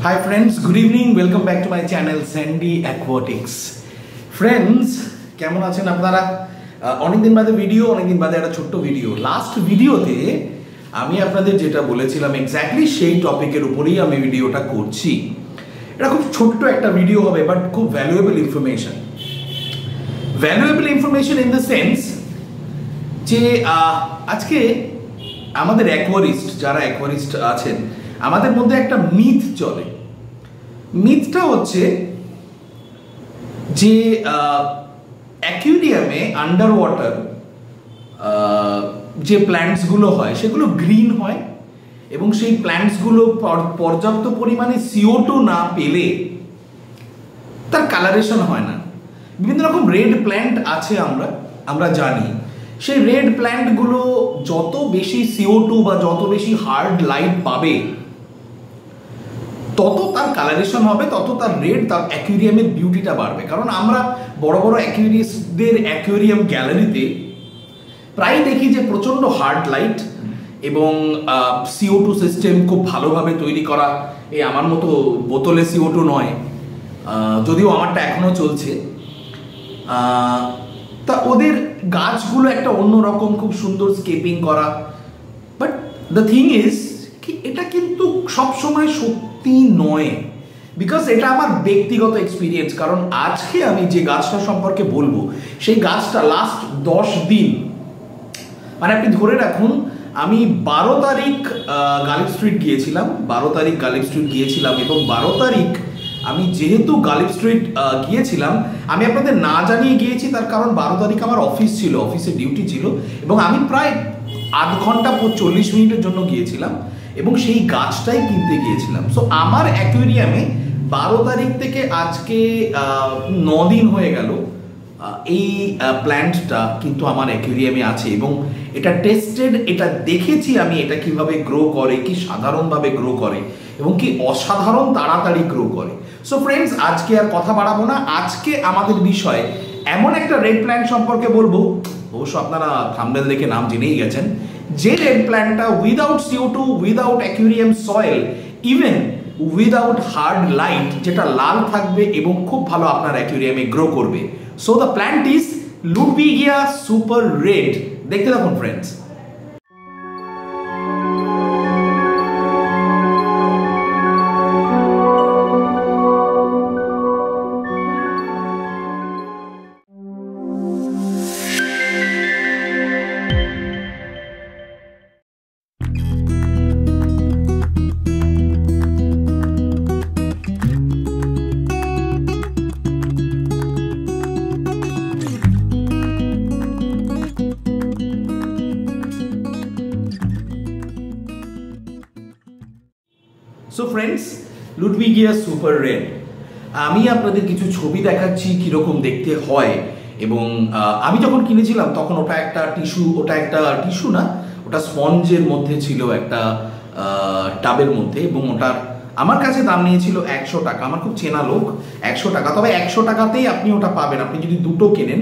Hi friends, good evening. Welcome back to my channel Sandy Aquatics. Friends, কেমন আছেন আপনারা? অনেকদিন বাদে ভিডিও, অনেকদিন বাদে একটা ছোট্ট ভিডিও। লাস্ট ভিডিওতে আমি আপনাদের যেটা বলেছিলাম এক্স্যাক্টলি সেই টপিকের উপরেই আমি ভিডিওটা করছি। এটা খুব ছোট্ট একটা ভিডিও হবে বাট খুব valuable information. Valuable information in the sense যে আজকে আমাদের অ্যাকোয়ারিস্ট যারা অ্যাকোয়ারিস্ট আছেন আমাদের মধ্যে একটা মিথ চলে। মিথটা হচ্ছে যে অ্যাকুয়ারিয়ামে আন্ডার ওয়াটার যে প্ল্যান্টসগুলো হয় সেগুলো গ্রিন হয় এবং সেই প্ল্যান্টসগুলো পর্যাপ্ত পরিমাণে CO2 না পেলে তার কালারেশন হয় না। বিভিন্ন রকম রেড প্ল্যান্ট আছে আমরা জানি। সেই রেড প্ল্যান্টগুলো যত বেশি CO2 বা যত বেশি হার্ড লাইট পাবে তত তার কালারেশন হবে, তত তার রেড, তার অ্যাকুয়ারিয়ামের বিউটিটা বাড়বে। কারণ আমরা বড় বড় অ্যাকুয়ারিস্টদের অ্যাকুয়ারিয়াম গ্যালারিতে প্রায় দেখি যে প্রচণ্ড হার্ড লাইট এবং CO2 সিস্টেম খুব ভালোভাবে তৈরি করা। এই আমার মতো বোতলে CO2 নয়, যদিও আমারটা এখনও চলছে। তা ওদের গাছগুলো একটা অন্যরকম খুব সুন্দর স্কেপিং করা। বাট দ্য থিং ইজ কি এটা কিন্তু সবসময় সত্যি নয়, বিকজ এটা আমার ব্যক্তিগত এক্সপিরিয়েন্স। কারণ আজকে আমি যে গাছটা সম্পর্কে বলবো সেই গাছটা লাস্ট 10 দিন, মানে আপনি ধরে রাখুন আমি 12 তারিখ গালিব স্ট্রিট গিয়েছিলাম, 12 তারিখ গালিব স্ট্রিট গিয়েছিলাম এবং 12 তারিখ আমি যেহেতু গালিব স্ট্রিট গিয়েছিলাম আমি আপনাদের না জানিয়ে গিয়েছি, তার কারণ 12 তারিখ আমার অফিস ছিল, অফিসে ডিউটি ছিল এবং আমি প্রায় আধ ঘন্টা 40 মিনিটের জন্য গিয়েছিলাম এবং সেই গাছটাই কিনতে গিয়েছিলাম। সো আমার অ্যাকুয়ারিয়ামে 12 তারিখ থেকে আজকে 9 দিন হয়ে গেল এই প্ল্যান্টটা কিন্তু আমার অ্যাকুয়ারিয়ামে আছে এবং এটা টেস্টেড, এটা দেখেছি আমি এটা কিভাবে গ্রো করে, কি সাধারণভাবে গ্রো করে এবং কি অসাধারণ তাড়াতাড়ি গ্রো করে। সো ফ্রেন্ডস, আজকে আর কথা বাড়াবো না। আজকে আমাদের বিষয় এমন একটা রেড প্ল্যান্ট সম্পর্কে বলবো, অবশ্য আপনারা থাম্বনেল দেখে নাম জেনেই গেছেন, যে রেড প্ল্যান্টটা without CO2, without aquarium soil, even without hard light, যেটা লাল থাকবে এবং খুব ভালো আপনার অ্যাকুয়ারিয়ামে গ্রো করবে। So the plant is Ludwigia super red. দেখতে থাকুন friends. So friends, Ludwigia super red, আমি আপনাদের কিছু ছবি দেখাচ্ছি কীরকম দেখতে হয়। এবং আমি যখন কিনেছিলাম তখন ওটা একটা টিস্যু না, ওটা স্পঞ্জের মধ্যে ছিল, একটা টাবের মধ্যে, এবং ওটার আমার কাছে দাম নিয়েছিল 100 টাকা। আমার খুব চেনা লোক, 100 টাকা। তবে 100 টাকাতেই আপনি ওটা পাবেন আপনি যদি দুটো কেনেন।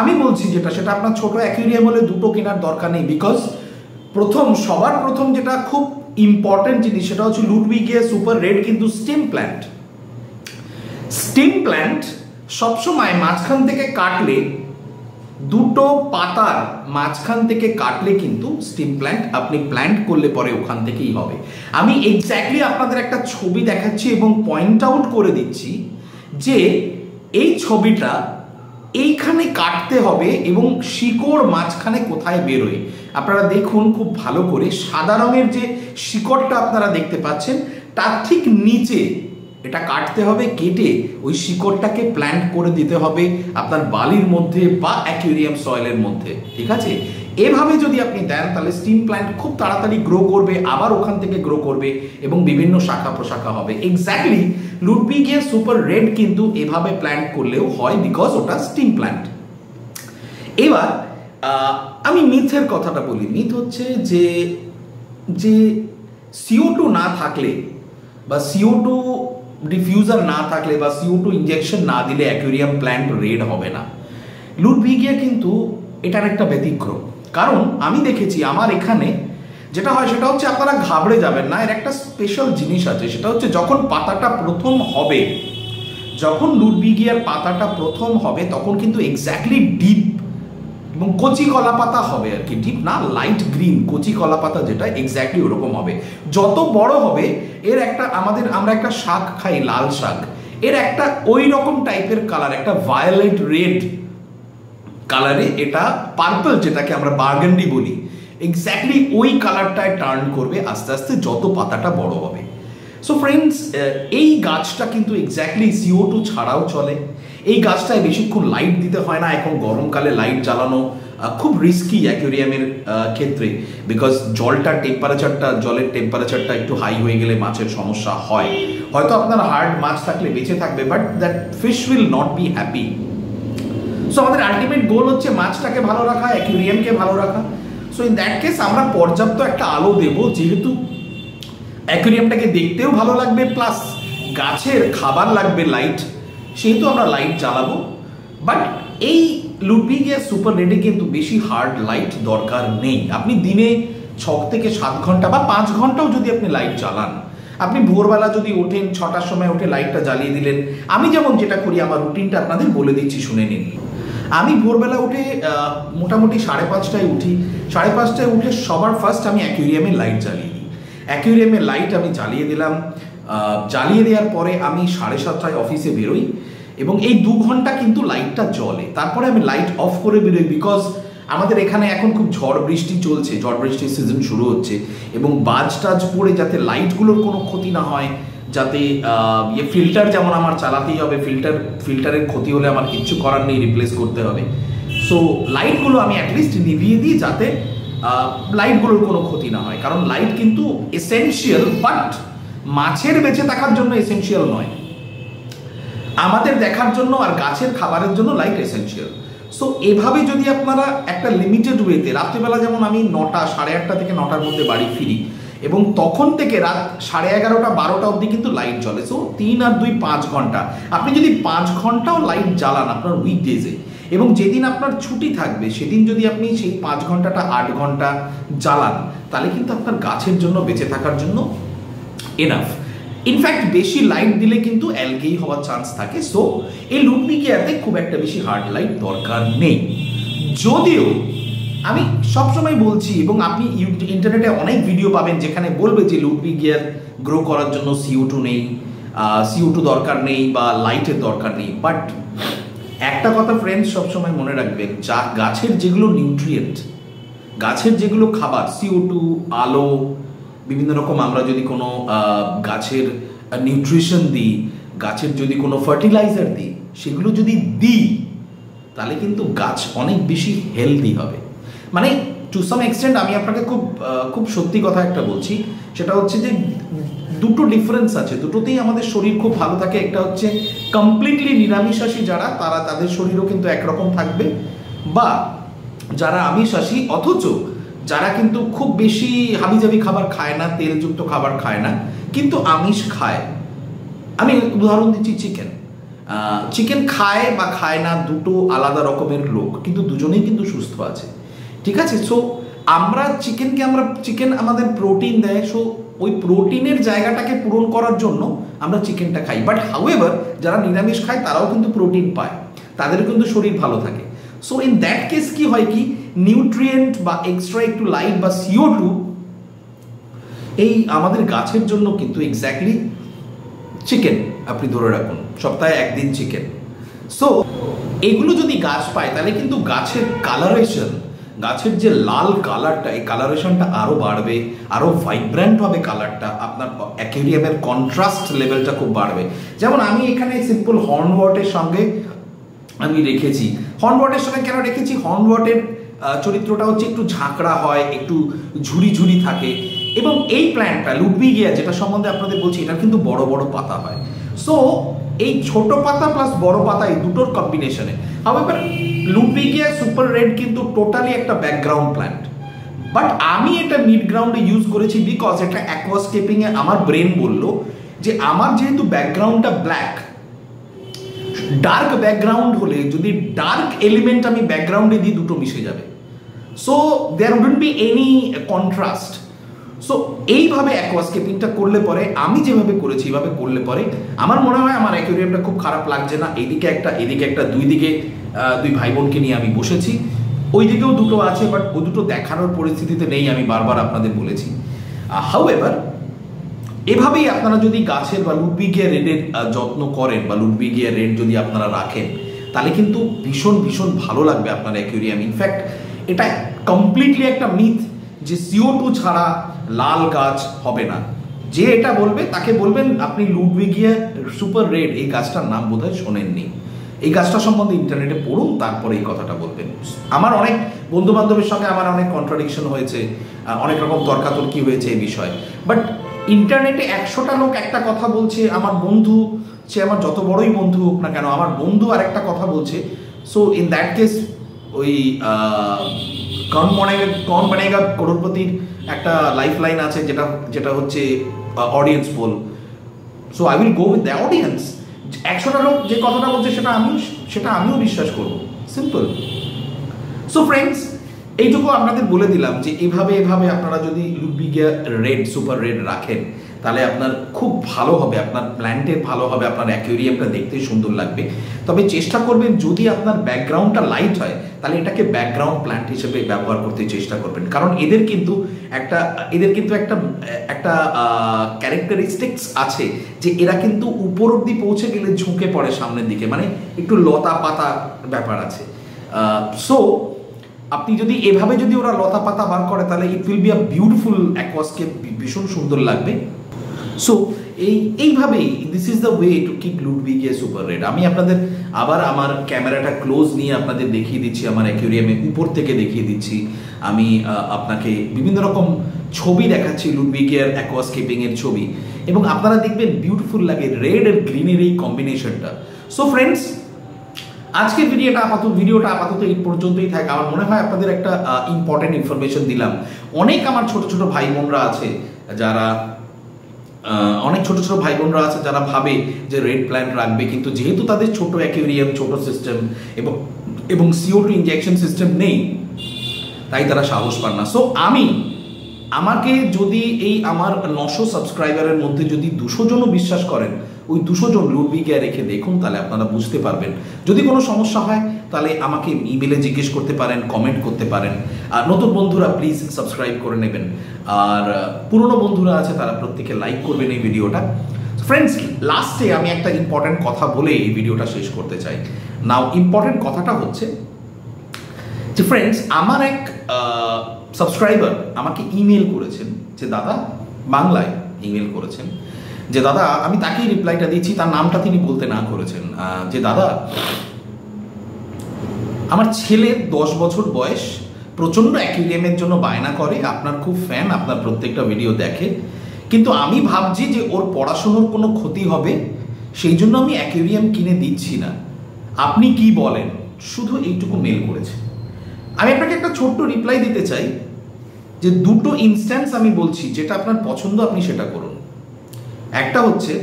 আমি বলছি সেটা আপনার ছোট অ্যাকুয়ারিয়াম হলে দুটো কেনার দরকার নেই, বিকজ সবার প্রথম যেটা খুব ইম্পর্টেন্ট জিনিস সেটা হচ্ছে লুডভিগিয়া সুপার রেড কিন্তু স্টেম প্ল্যান্ট। স্টেম প্ল্যান্ট সবসময় মাঝখান থেকে কাটলে, দুটো পাতার মাঝখান থেকে কাটলে কিন্তু স্টেম প্ল্যান্ট আপনি প্ল্যান্ট করলে পরে ওখান থেকেই হবে। আমি এক্স্যাক্টলি আপনাদের একটা ছবি দেখাচ্ছি এবং পয়েন্ট আউট করে দিচ্ছি যে এই ছবিটা এইখানে কাটতে হবে এবং শিকড় মাঝখানে কোথায় বেরোয় আপনারা দেখুন খুব ভালো করে। সাদা রঙের যে শিকড়টা আপনারা দেখতে পাচ্ছেন তার ঠিক নিচে এটা কাটতে হবে, কেটে ওই শিকড়টাকে প্ল্যান্ট করে দিতে হবে আপনার বালির মধ্যে বা অ্যাকুয়ারিয়াম সয়েলের মধ্যে, ঠিক আছে? এভাবে যদি আপনি দেন তাহলে স্টিম প্ল্যান্ট খুব তাড়াতাড়ি গ্রো করবে, আবার ওখান থেকে গ্রো করবে এবং বিভিন্ন শাখা প্রশাখা হবে। এক্স্যাক্টলি লুডভিগিয়া সুপার রেড কিন্তু এভাবে প্ল্যান্ট করলেও হয়, বিকজ ওটা স্টিম প্ল্যান্ট। এবার আমি মিথের কথাটা বলি। মিথ হচ্ছে যে CO2 না থাকলে বা CO2 ডিফিউজার না থাকলে বা CO2 ইনজেকশন না দিলে অ্যাকুয়ারিয়াম প্ল্যান্ট রেড হবে না। লুডভিগিয়া কিন্তু এটার একটা ব্যতিক্রম। কারণ আমি দেখেছি আমার এখানে যেটা হয় সেটা হচ্ছে আপনারা ঘাবড়ে যাবেন না, এর একটা স্পেশাল জিনিস আছে, সেটা হচ্ছে যখন পাতাটা প্রথম হবে, যখন লুডবিগিয়ার পাতাটা প্রথম হবে তখন কিন্তু এক্স্যাক্টলি ডিপ এবং কচি কলা পাতা হবে আর কি, ডিপ না, লাইট গ্রিন কচি কলা পাতা যেটা এক্স্যাক্টলি ওরকম হবে। যত বড় হবে এর একটা আমরা একটা শাক খাই, লাল শাক, এর একটা ওই রকম টাইপের কালার, একটা ভায়োলেট রেড কালারে, এটা পার্পল যেটাকে আমরা বার্গেন্ডি বলি, এক্স্যাক্টলি ওই কালারটায় টার্ন করবে আস্তে আস্তে যত পাতাটা বড় হবে। সো ফ্রেন্ডস, এই গাছটা কিন্তু এক্স্যাক্টলি CO2 ছাড়াও চলে। এই গাছটায় বেশিক্ষণ লাইট দিতে হয় না, এখন গরমকালে লাইট জ্বালানো খুব রিস্কি অ্যাকুয়ারিয়ামের ক্ষেত্রে, বিকজ জলের টেম্পারেচারটা একটু হাই হয়ে গেলে মাছের সমস্যা হয়। হয়তো আপনার হার্ড মাছ থাকলে বেঁচে থাকবে, but that fish will not be happy. So আমাদের আলটিমেট গোল হচ্ছে মাছটাকে ভালো রাখা, অ্যাকুয়ারিয়ামকে ভালো রাখা। সো ইন দ্যাট কেস আমরা পর্যাপ্ত একটা আলো দেব, যেহেতু অ্যাকুয়ারিয়ামটাকে দেখতেও ভালো লাগবে প্লাস গাছের খাবার লাগবে লাইট, সেহেতু আমরা লাইট জ্বালাবো। বাট এই লুডবিগিয়া সুপার রেডে কিন্তু বেশি হার্ড লাইট দরকার নেই। আপনি দিনে 6 থেকে 7 ঘন্টা বা 5 ঘন্টাও যদি আপনি লাইট জ্বালান, আপনি ভোরবেলা যদি ওঠেন 6টার সময় উঠে লাইটটা জ্বালিয়ে দিলেন। আমি যেমন যেটা করি, আমার রুটিনটা আপনাদের বলে দিচ্ছি, শুনে নিন। আমি ভোরবেলা উঠে মোটামুটি 5:30টায় উঠি। 5:30টায় উঠে সবার ফার্স্ট আমি অ্যাকুয়ারিয়ামের লাইট জ্বালিয়ে দিই। অ্যাকুয়ারিয়ামের লাইট আমি জ্বালিয়ে দিলাম, জ্বালিয়ে দেওয়ার পরে আমি 7:30টায় অফিসে বেরোই এবং এই 2 ঘন্টা কিন্তু লাইটটা জ্বলে, তারপরে আমি লাইট অফ করে বেরোই। বিকজ আমাদের এখানে এখন খুব ঝড় বৃষ্টি চলছে, ঝড় বৃষ্টির সিজন শুরু হচ্ছে, এবং বাজ টাজ পড়ে যাতে লাইটগুলোর কোনো ক্ষতি না হয়, যাতে ফিল্টার যেমন আমার চালাতেই হবে, ফিল্টারের ক্ষতি হলে আমার কিচ্ছু করার নেই, রিপ্লেস করতে হবে। সো লাইটগুলো আমি অ্যাটলিস্ট নিভিয়ে দিই যাতে লাইটগুলোর কোনো ক্ষতি না হয়, কারণ লাইট কিন্তু এসেনশিয়াল, বাট মাছের বেঁচে থাকার জন্য এসেনশিয়াল নয়, আমাদের দেখার জন্য আর গাছের খাবারের জন্য লাইট এসেনশিয়াল। সো এভাবে যদি আপনারা একটা লিমিটেড ওয়েতে, রাত্রিবেলা যেমন আমি 9টা 8:30 থেকে 9টার মধ্যে বাড়ি ফিরি, এবং তখন থেকে রাত 11:30 12টা অবধি কিন্তু লাইট জ্বলে। সো 3 আর 2 5 ঘন্টা, আপনি যদি 5 ঘন্টাও লাইট জ্বালান আপনার উইকডেজে, এবং যেদিন আপনার ছুটি থাকবে সেদিন যদি আপনি সেই 5 ঘন্টাটা 8 ঘন্টা জ্বালান, তাহলে কিন্তু আপনার গাছের জন্য বেঁচে থাকার জন্য এনাফ। ইনফ্যাক্ট বেশি লাইট দিলে কিন্তু অ্যালগেই হওয়ার চান্স থাকে। সো এই লুডবিগিয়াতে খুব একটা বেশি হার্ড লাইট দরকার নেই। যদিও আমি সবসময় বলছি, এবং আপনি ইন্টারনেটে অনেক ভিডিও পাবেন যেখানে বলবে যে লুডবিগিয়ার গ্রো করার জন্য CO2 নেই, CO2 দরকার নেই বা লাইটের দরকার নেই। বাট একটা কথা ফ্রেন্ডস সবসময় মনে রাখবেন, যা গাছের যেগুলো নিউট্রিয়েন্ট, গাছের যেগুলো খাবার, CO2, আলো, বিভিন্ন রকম আমরা যদি কোনো গাছের নিউট্রিশন দিই, গাছের যদি কোনো ফার্টিলাইজার দিই, সেগুলো যদি দিই তাহলে কিন্তু গাছ অনেক বেশি হেলদি হবে। মানে টু সাম এক্সটেন্ট আমি আপনাকে খুব সত্যি কথা একটা বলছি, সেটা হচ্ছে যে দুটো ডিফারেন্স আছে, দুটোতেই আমাদের শরীর খুব ভালো থাকে। একটা হচ্ছে কমপ্লিটলি নিরামিষাশী যারা, তাদের শরীরও কিন্তু একরকম থাকবে, বা যারা আমিষাশী অথচ যারা কিন্তু খুব বেশি হাবিজাবি খাবার খায় না, তেলযুক্ত খাবার খায় না, কিন্তু আমিষ খায়। আমি উদাহরণ দিচ্ছি চিকেন খায় বা খায় না, দুটো আলাদা রকমের লোক, কিন্তু দুজনেই কিন্তু সুস্থ আছে, ঠিক আছে? সো চিকেন আমাদের প্রোটিন দেয়, সো ওই প্রোটিনের জায়গাটাকে পূরণ করার জন্য আমরা চিকেনটা খাই। বাট হাউএভার যারা নিরামিষ খায় তারাও কিন্তু প্রোটিন পায়, তাদের কিন্তু শরীর ভালো থাকে। সো ইন দ্যাট কেস কি হয়, কি নিউট্রিয়েন্ট বা এক্সট্রা একটু লাইট বা CO2 এই আমাদের গাছের জন্য কিন্তু এক্স্যাক্টলি চিকেন আপনি ধরে রাখুন, সপ্তাহে 1 দিন চিকেন। সো এগুলো যদি গাছ পায় তাহলে কিন্তু গাছের কালারেশন, গাছের যে লাল কালারটা, এই কালারেশনটা আরও বাড়বে, আরও ভাইব্রেন্ট হবে কালারটা, আপনার অ্যাকুয়ারিয়ামের কন্ট্রাস্ট লেভেলটা খুব বাড়বে। যেমন আমি এখানে সিম্পল হর্নওয়াটের সঙ্গে আমি রেখেছি। হর্নওয়াটের সঙ্গে কেন রেখেছি? হর্নওয়াটের চরিত্রটা হচ্ছে একটু ঝাঁকড়া হয়, একটু ঝুরি ঝুরি থাকে, এবং এই প্ল্যান্টটা লুডবিগিয়া যেটা সম্বন্ধে আপনাদের বলছি, এটা কিন্তু বড় বড় পাতা হয়। সো এই ছোট পাতা প্লাস বড় পাতা এই দুটোর কম্বিনেশনে, হাউএভার লুডবিগিয়া সুপার রেড কিন্তু টোটালি একটা ব্যাকগ্রাউন্ড প্ল্যান্ট। বাট আমি এটা মিড গ্রাউন্ডে ইউজ করেছি বিকজ একটা অ্যাকোয়াস্কেপিংয়ে আমার ব্রেন বলল যে আমার যেহেতু ব্যাকগ্রাউন্ডটা ব্ল্যাক, ডার্ক ব্যাকগ্রাউন্ড হলে যদি ডার্ক এলিমেন্ট আমি ব্যাকগ্রাউন্ডে দিই দুটো মিশে যাবে, so there wouldn't be any contrast. So এইভাবে অ্যাকোয়াস্কেপিংটা করলে পরে আমি যেভাবে করেছি এইভাবে করলে পরে আমার মনে হয় আমার অ্যাকোয়ারিয়ামটা খুব খারাপ লাগছে না। এদিকে একটা দুই দিকে দুই ভাই বোনকে নিয়ে আমি বসেছি, ওই দিকেও দুটো আছে, বাট ও দুটো দেখানোর পরিস্থিতিতে নেই, আমি বারবার আপনাদের বলেছি। হাউএভার এভাবেই আপনারা যদি গাছের বা লুডবিগিয়া রেডের যত্ন করেন বা লুডবিগিয়া রেড যদি আপনারা রাখেন, তাহলে কিন্তু ভীষণ ভীষণ ভালো লাগবে আপনার অ্যাকোয়ারিয়াম। ইনফ্যাক্ট এটা কমপ্লিটলি একটা মিথ যে CO2 ছাড়া লাল গাছ হবে না। যে এটা বলবে তাকে বলবেন আপনি লুডবিগিয়া সুপার রেড এই গাছটার নাম বোধহয় শোনেননি, এই গাছটা সম্বন্ধে ইন্টারনেটে পড়ুন, তারপরে এই কথাটা বলবেন। আমার অনেক বন্ধু বান্ধবের সঙ্গে আমার অনেক কন্ট্রাডিকশন হয়েছে, অনেক রকম তর্কাতর্কি হয়েছে এই বিষয়ে, বাট ইন্টারনেটে 100টা লোক একটা কথা বলছে, আমার বন্ধু, সে আমার যত বড়ই বন্ধু হোক না কেন, আমার বন্ধু আর একটা কথা বলছে। সো ইন দ্যাট কেস ওই কৌন বনেগা করোড়পতির একটা লাইফ লাইন আছে যেটা হচ্ছে audience poll. So I will go with the audience. 100টা লোক যে কথাটা বলছে সেটা আমিও বিশ্বাস করবো, সিম্পল। সো ফ্রেন্ডস, এইটুকু আপনাদের বলে দিলাম যে এভাবে আপনারা যদি লুডবিগিয়া রেড সুপার রেড রাখেন তাহলে আপনার খুব ভালো হবে, আপনার প্ল্যান্টের ভালো হবে, আপনার অ্যাকোয়ারিয়ামটা দেখতে সুন্দর লাগবে। তবে চেষ্টা করবেন যদি আপনার ব্যাকগ্রাউন্ডটা লাইট হয় তাহলে এটাকে ব্যাকগ্রাউন্ড প্ল্যান্ট হিসেবে ব্যবহার করতে চেষ্টা করবেন, কারণ এদের কিন্তু একটা ক্যারেক্টারিস্টিক্স আছে যে এরা কিন্তু উপর অব্দি পৌঁছে গেলে ঝুঁকে পড়ে সামনের দিকে, মানে একটু লতা পাতা ব্যাপার আছে। সো আপনি যদি এভাবে যদি ওরা লতা পাতা বার করে তাহলে it will be a beautiful aquascape, ভীষণ সুন্দর লাগবে। সো এইভাবেই this is the way to keep Ludwigia super red. আমি আপনাদের আবার আমার ক্যামেরাটা ক্লোজ নিয়ে আপনাদের দেখিয়ে দিচ্ছি, আমার অ্যাকোয়ারিয়ামে উপর থেকে দেখিয়ে দিচ্ছি। আমি আপনাকে বিভিন্ন রকম ছবি দেখাচ্ছি লুডবিগিয়ার অ্যাকোয়াস্কেপিংয়ের ছবি, এবং আপনারা দেখবেন বিউটিফুল লাগে রেড আর গ্রিনের এই কম্বিনেশনটা। সো ফ্রেন্ডস, আজকের ভিডিওটা আপাতত এই পর্যন্তই থাকে। আমার মনে হয় আপনাদের একটা ইম্পর্টেন্ট ইনফরমেশন দিলাম। অনেক আমার ছোট ছোট ভাই বোনরা আছে যারা ভাবে যে রেড প্ল্যান্ট রাখবে, কিন্তু যেহেতু তাদের ছোট অ্যাকোয়ারিয়াম, ছোট সিস্টেম এবং CO2 ইনজেকশন সিস্টেম নেই, তাই তারা সাহস পান না। সো আমাকে যদি এই আমার 900 সাবস্ক্রাইবারের মধ্যে যদি 200 জনও বিশ্বাস করেন, ওই 200 জন লুডবিগিয়া রেখে দেখুন, তাহলে আপনারা বুঝতে পারবেন। যদি কোনো সমস্যা হয় তাহলে আমাকে ইমেলে জিজ্ঞেস করতে পারেন, কমেন্ট করতে পারেন। আর নতুন বন্ধুরা প্লিজ সাবস্ক্রাইব করে নেবেন, আর পুরনো বন্ধুরা আছে তারা প্রত্যেকে লাইক করবেন এই ভিডিওটা। ফ্রেন্ডস, লাস্টে আমি একটা ইম্পর্টেন্ট কথা বলে এই ভিডিওটা শেষ করতে চাই। নাও ইম্পর্টেন্ট কথাটা হচ্ছে যে ফ্রেন্ডস, আমার এক সাবস্ক্রাইবার আমাকে ইমেল করেছেন যে দাদা, বাংলায় ইমেল করেছেন যে দাদা, আমি তাকেই রিপ্লাইটা দিচ্ছি, তার নামটা তিনি বলতে না করেছেন, যে দাদা, আমার ছেলের 10 বছর বয়স, প্রচণ্ড অ্যাকোয়ারিয়ামের জন্য বায়না করে, আপনার খুব ফ্যান, আপনার প্রত্যেকটা ভিডিও দেখে, কিন্তু আমি ভাবছি যে ওর পড়াশোনার কোনো ক্ষতি হবে, সেই জন্য আমি অ্যাকোয়ারিয়াম কিনে দিচ্ছি না, আপনি কি বলেন? শুধু এইটুকু মেল করেছে। আমি আপনাকে একটা ছোট্ট রিপ্লাই দিতে চাই যে দুটো ইনস্ট্যান্স আমি বলছি, যেটা আপনার পছন্দ আপনি সেটা করুন। একটা হচ্ছে,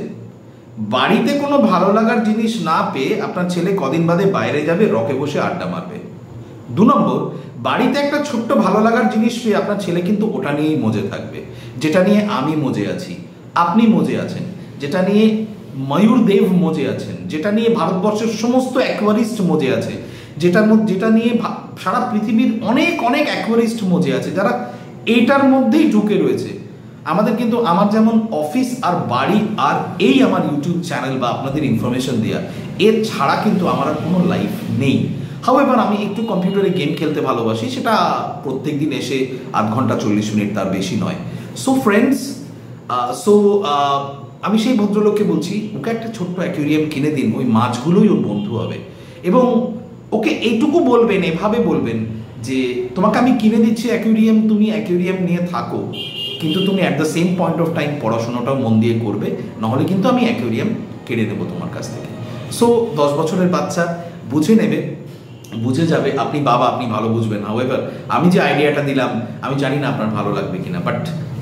বাড়িতে কোনো ভালো লাগার জিনিস না পেয়ে আপনার ছেলে কদিন বাদে বাইরে যাবে, রকে বসে আড্ডা মারবে। 2 নম্বর, বাড়িতে একটা ছোট্ট ভালো লাগার জিনিস পেয়ে আপনার ছেলে কিন্তু ওটা নিয়েই মজে থাকবে, যেটা নিয়ে আমি মজে আছি, আপনি মজে আছেন, যেটা নিয়ে ময়ূর দেব মজে আছেন, যেটা নিয়ে ভারতবর্ষের সমস্ত অ্যাকোয়ারিস্ট মজে আছে, যেটা নিয়ে সারা পৃথিবীর অনেক অনেক অ্যাকোয়ারিস্ট মজে আছে, যারা এইটার মধ্যেই ঢুকে রয়েছে। আমাদের কিন্তু, আমার যেমন অফিস আর বাড়ি আর এই আমার ইউটিউব চ্যানেল বা আপনাদের ইনফরমেশন দেওয়া, এর ছাড়া কিন্তু আমার আর কোনো লাইফ নেই। হাউএভার আমি একটু কম্পিউটারে গেম খেলতে ভালোবাসি, সেটা প্রত্যেক দিন এসে 8 ঘন্টা 40 মিনিট, তার বেশি নয়। সো ফ্রেন্ডস, আমি সেই ভদ্রলোককে বলছি, ওকে একটা ছোট্ট অ্যাকোয়ারিয়াম কিনে দিন, ওই মাছগুলোই ওর বন্ধু হবে, এবং ওকে এইটুকু বলবেন, এভাবে বলবেন যে তোমাকে আমি কিনে দিচ্ছি অ্যাকোয়ারিয়াম, তুমি অ্যাকোয়ারিয়াম নিয়ে থাকো, কিন্তু তুমি at the same point of time পড়াশোনাটাও মন দিয়ে করবে, নাহলে কিন্তু আমি অ্যাকোয়ারিয়াম কেড়ে নেবো তোমার কাছ থেকে। সো 10 বছরের বাচ্চা বুঝে নেবে, বুঝে যাবে, আপনি বাবা, আপনি ভালো বুঝবেন। হাউএভার আমি যে আইডিয়াটা দিলাম, আমি জানি না আপনার ভালো লাগবে কিনা, বাট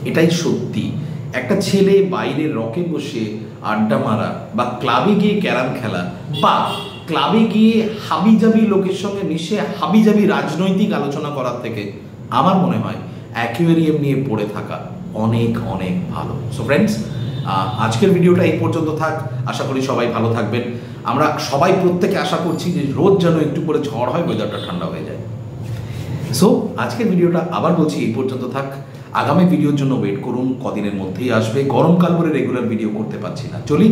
এটাই সত্যি। একটা ছেলে বাইরে রকে বসে আড্ডা মারা, বা ক্লাবে গিয়ে ক্যারাম খেলা, বা ক্লাবে গিয়ে হাবিজাবি লোকের সঙ্গে মিশে হাবিজাবি রাজনৈতিক আলোচনা করার থেকে আমার মনে হয় অ্যাকোয়ারিয়াম নিয়ে পড়ে থাকা অনেক অনেক ভালো। সো ফ্রেন্ডস, আজকের ভিডিওটা এই পর্যন্ত থাক। আশা করি সবাই ভালো থাকবেন। আমরা সবাই প্রত্যেকে আশা করছি যে রোজ যেন একটু করে ঝড় হয়, ওয়েদারটা ঠান্ডা হয়ে যায়। সো আজকের ভিডিওটা আবার বলছি এই পর্যন্ত থাক। আগামী ভিডিওর জন্য ওয়েট করুন, কদিনের মধ্যেই আসবে। গরমকাল বলে রেগুলার ভিডিও করতে পারছি না। চলি,